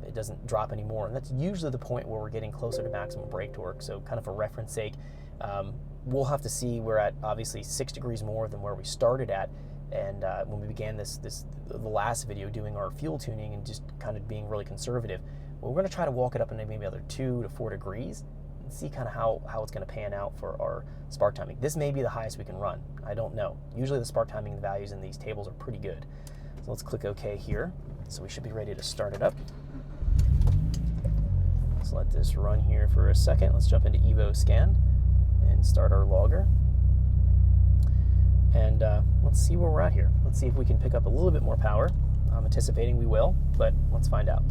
it doesn't drop anymore. And that's usually the point where we're getting closer to maximum brake torque. So kind of for reference sake, we'll have to see we're at obviously 6 degrees more than where we started at. And when we began the last video doing our fuel tuning and just kind of being really conservative, well, we're going to try to walk it up in maybe another 2 to 4 degrees and see kind of how it's going to pan out for our spark timing. This may be the highest we can run. I don't know. Usually the spark timing values in these tables are pretty good. So let's click OK here. So we should be ready to start it up. Let's let this run here for a second. Let's jump into Evo Scan and start our logger. And let's see where we're at here. Let's see if we can pick up a little bit more power. I'm anticipating we will, but let's find out.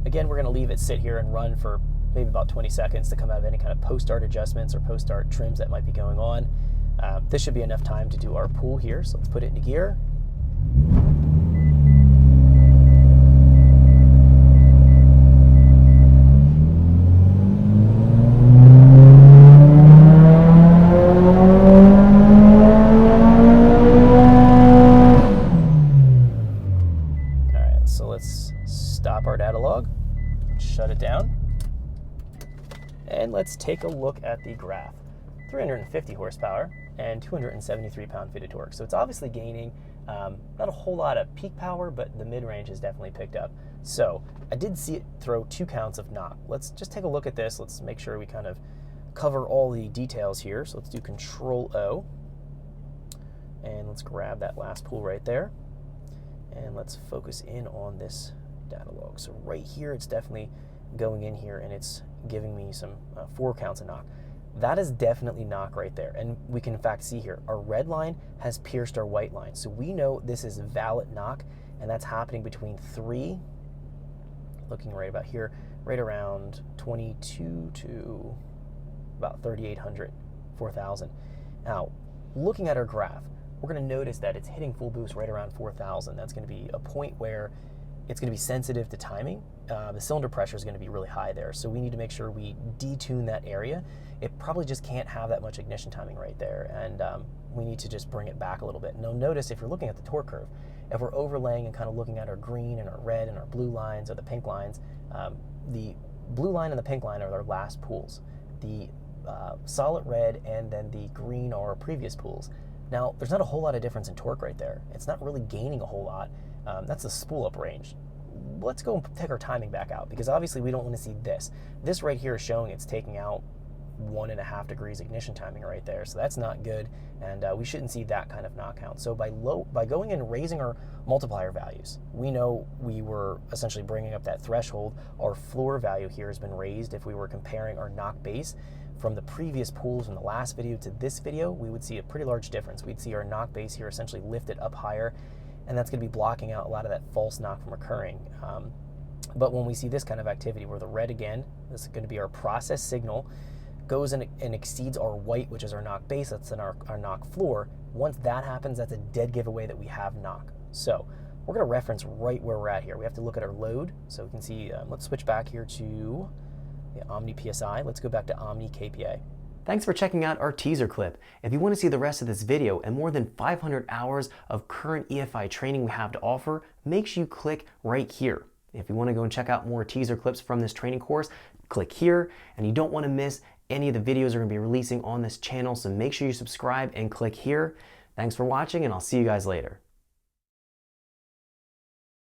Again, we're going to leave it sit here and run for maybe about 20 seconds to come out of any kind of post-start adjustments or post-start trims that might be going on. This should be enough time to do our pull here, so let's put it into gear. Stop our data log, shut it down, and let's take a look at the graph. 350 horsepower and 273 pound-feet of torque. So it's obviously gaining not a whole lot of peak power, but the mid-range has definitely picked up. So I did see it throw 2 counts of knock. Let's just take a look at this. Let's make sure we kind of cover all the details here. So let's do Control-O, and let's grab that last pull right there, and let's focus in on this data log. So right here, it's definitely going in here and it's giving me some 4 counts of knock. That is definitely knock right there. And we can in fact see here, our red line has pierced our white line. So we know this is valid knock, and that's happening between 3, looking right about here, right around 22 to about 3,800, 4,000. Now, looking at our graph, we're gonna notice that it's hitting full boost right around 4,000. That's gonna be a point where it's going to be sensitive to timing. The cylinder pressure is going to be really high there, so we need to make sure we detune that area. It probably just can't have that much ignition timing right there, and we need to just bring it back a little bit. And you'll notice if you're looking at the torque curve, if we're overlaying and kind of looking at our green and our red and our blue lines or the pink lines, the blue line and the pink line are our last pulls. The solid red and then the green are our previous pulls. Now, there's not a whole lot of difference in torque right there. It's not really gaining a whole lot. That's the spool up range. Let's go and take our timing back out, because obviously we don't want to see this. This right here is showing it's taking out 1.5 degrees ignition timing right there, so that's not good, and we shouldn't see that kind of knock count. So by going in and raising our multiplier values, we know we were essentially bringing up that threshold. Our floor value here has been raised. If we were comparing our knock base from the previous pulls from the last video to this video, we would see a pretty large difference. We'd see our knock base here essentially lifted up higher, and that's going to be blocking out a lot of that false knock from occurring. But when we see this kind of activity where the red, again, this is going to be our process signal, goes and exceeds our white, which is our knock base, that's in our knock floor. Once that happens, that's a dead giveaway that we have knock. So we're going to reference right where we're at here. We have to look at our load, so we can see, let's switch back here to the Omni PSI. Let's go back to Omni KPA. Thanks for checking out our teaser clip. If you want to see the rest of this video and more than 500 hours of current EFI training we have to offer, make sure you click right here. If you want to go and check out more teaser clips from this training course, click here, and you don't want to miss any of the videos we're going to be releasing on this channel, so make sure you subscribe and click here. Thanks for watching, and I'll see you guys later.